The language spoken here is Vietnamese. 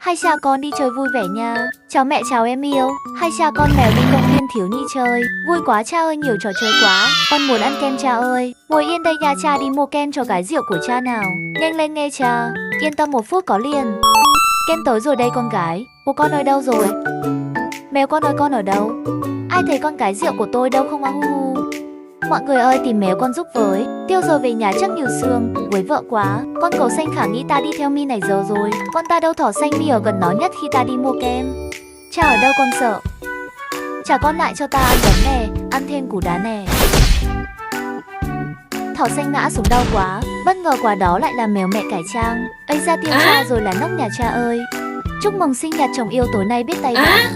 Hai cha con đi chơi vui vẻ nha. Chào mẹ, chào em yêu. Hai cha con mèo đi công viên thiếu nhi chơi. Vui quá cha ơi, nhiều trò chơi quá. Con muốn ăn kem cha ơi. Ngồi yên đây nha, cha đi mua kem cho cái rượu của cha nào. Nhanh lên nghe cha. Yên tâm, 1 phút có liền. Kem tới rồi đây con gái. Của con ơi đâu rồi? Mèo con ơi, con ở đâu? Ai thấy con cái rượu của tôi đâu không? Hu hu. Mọi người ơi, tìm mèo con giúp với. Tiêu rồi về nhà chắc nhiều xương. Với vợ quá. Con cẩu xanh khả nghĩ ta đi theo mi này giờ rồi. Con ta đâu, thỏ xanh mi ở gần nó nhất khi ta đi mua kem. Cha ở đâu con sợ? Trả con lại cho ta ăn bánh nè. Ăn thêm củ đá nè. Thỏ xanh ngã xuống đau quá. Bất ngờ quả đó lại là mèo mẹ cải trang. Ấy ra tiêu cha rồi là nóc nhà cha ơi. Chúc mừng sinh nhật chồng yêu tối nay biết tay bạn.